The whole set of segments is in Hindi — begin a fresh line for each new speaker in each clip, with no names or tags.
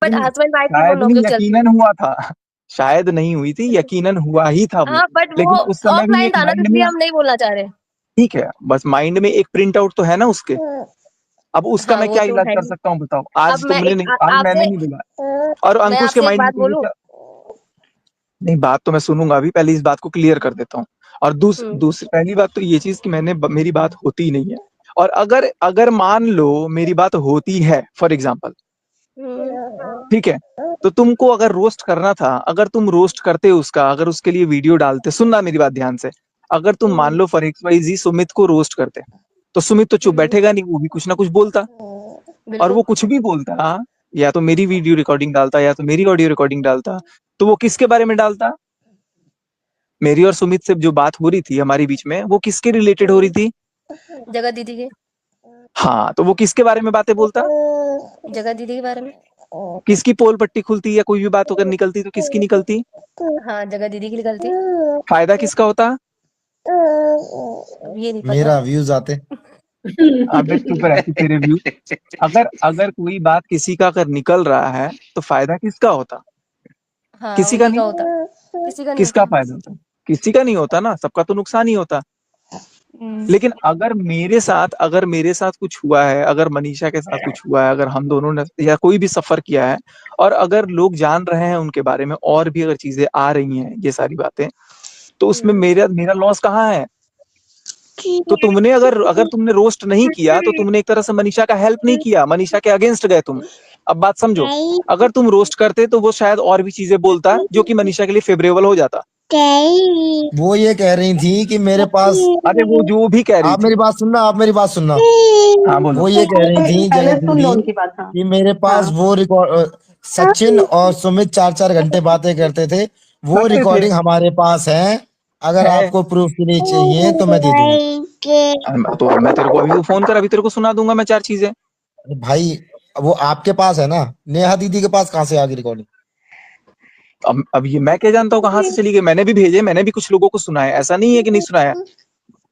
बट हस्बैंड वाइफ की वो
शायद नहीं,
नोक-झोंक चलती
यकीनन
है।
हुआ था। शायद नहीं हुई थी, यकीनन हुआ ही था वो।
हाँ, बट वो
लेकिन उस समय भी
ऑफलाइन
एक
था ना, तो
माइंड में,
इसलिए हम नहीं बोलना चाह रहे।
ठीक है, बस माइंड में एक प्रिंट आउट तो है ना उसके। अब उसका
हाँ,
मैं
वो
क्या
तो
इलाज
है
कर
ही।
सकता हूँ बताओ?
अब
आज
मैं
तुमने
एक
नहीं, आज मैंने
आपसे
नहीं बोला, और
मैं
अंकुश के
आपसे एक
माइंड में
बात
तो ये
बोलूँ?
क्या। नहीं, बात तो मैं सुनूंगा अभी, पहले इस बात को क्लियर कर देता हूँ। और
हुँ,
दूसरी पहली बात तो ये चीज कि मेरी बात होती ही नहीं है। और अगर अगर मान लो मेरी बात होती है, फॉर एग्जाम्पल,
हुँ,
ठीक है, तो तुमको अगर रोस्ट करना था, अगर तुम रोस्ट करते उसका, अगर उसके लिए वीडियो डालते, सुनना मेरी बात ध्यान से, अगर तुम मान
हुँ,
लो फॉर एक्स वाई जी सुमित को रोस्ट करते, तो सुमित तो चुप
हुँ,
बैठेगा नहीं, वो भी कुछ ना कुछ बोलता। और
बिल्कुल।
वो कुछ भी बोलता, या तो मेरी वीडियो रिकॉर्डिंग डालता या तो मेरी ऑडियो रिकॉर्डिंग डालता, तो वो किसके बारे में डालता? मेरी और सुमित से जो बात हो रही थी हमारी बीच में, वो किसके रिलेटेड हो रही
हुँ,
थी?
जगह दीदी के।
हाँ, तो वो किसके बारे में बातें बोलता?
जगह दीदी के बारे में।
किसकी पोल पट्टी खुलती या कोई भी बात अगर निकलती तो किसकी निकलती?
हाँ, जगह दीदी की निकलती।
फायदा किसका होता?
अब ये नहीं पता।
मेरा व्यूज आते।
अबे चुप रह तू, तेरे व्यू। अगर अगर कोई बात किसी का अगर निकल रहा है, तो फायदा किसका होता?
हाँ,
किसी का
उन्हीं का
नहीं।
होता, किसी का नहीं
किसका
होता।
फायदा होता? किसी का नहीं होता ना, सबका तो नुकसान ही होता।
हुँ,
लेकिन अगर मेरे साथ कुछ हुआ है, अगर मनीषा के साथ कुछ हुआ है, अगर हम दोनों ने या कोई भी सफर किया है, और अगर लोग जान रहे हैं उनके बारे में, और भी अगर चीजें आ रही हैं, ये सारी बातें, तो उसमें
हुँ,
मेरा मेरा लॉस कहाँ है? तो तुमने अगर अगर तुमने रोस्ट नहीं किया, तो तुमने एक तरह से मनीषा का हेल्प नहीं किया, मनीषा के अगेंस्ट गए तुम। अब बात समझो, अगर तुम रोस्ट करते तो वो शायद और भी चीजें बोलता जो कि मनीषा के लिए फेवरेबल हो जाता।
वो ये कह रही थी कि मेरे पास,
अरे वो जो भी कह रही
आप
थी।
मेरी बात सुनना, आप मेरी बात सुनना।
हाँ बोलो।
वो ये कह रही थी
पहले
जगह
सुन लो
दीदी
उनकी बात। हाँ,
कि मेरे पास
हाँ,
वो रिकॉर्ड, सचिन और सुमित 4-4 घंटे बातें करते थे, वो
करते थे।
रिकॉर्डिंग हमारे पास है। अगर
है।
आपको प्रूफ के लिए चाहिए तो मैं दे दूंगा।
तो मैं तेरे को अभी वो फोन कर, अभी तेरे को सुना दूंगा मैं 4 चीजें।
अरे भाई, वो आपके पास है ना, नेहा दीदी के पास कहाँ से आ गई रिकॉर्डिंग?
अब ये मैं क्या जानता हूँ कहाँ से चली गई? मैंने भी भेजे, मैंने भी कुछ लोगों को सुनाया, ऐसा नहीं है कि नहीं सुनाया।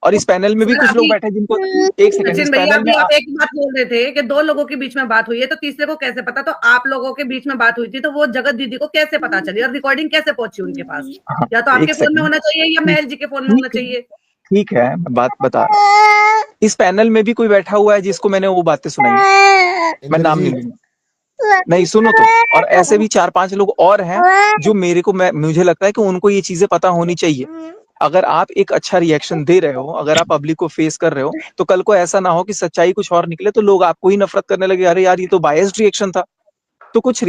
और इस पैनल में भी
सर
कुछ लोग
अभी
बैठे जिनको, एक सेकंड, इस
सचिन भैया,
पैनल में
अभी आप एक बात बोल रहे थे कि 2 लोगों के बीच में बात हुई है, तो तीसरे को कैसे पता? तो आप लोगों के बीच में बात हुई थी, तो वो जगत दीदी को कैसे पता चली और रिकॉर्डिंग कैसे पहुंची उनके पास?
हाँ,
या तो
एक
आपके फोन में
सेकंड।
होना चाहिए या
ठीक
महल जी के फोन में होना
ठीक
चाहिए।
ठीक है, मैं बात बता रहा हूँ। इस पैनल में भी कोई बैठा हुआ है जिसको मैंने वो बातें सुनाई है, मैं नाम नहीं
इंद्रजीत।
लूंगा। नहीं, सुनो तो। और ऐसे भी 4-5 लोग और हैं जो मुझे लगता है कि उनको ये चीजें पता होनी चाहिए। अगर आप एक अच्छा रिएक्शन दे रहे हो, अगर आप पब्लिक को फेस कर रहे हो, तो कल को ऐसा ना हो कि सच्चाई कुछ और निकले तो लोग आपको ही नफरत करने लगे, अरे यार ये तो बायस्ड रिएक्शन था। तो कुछ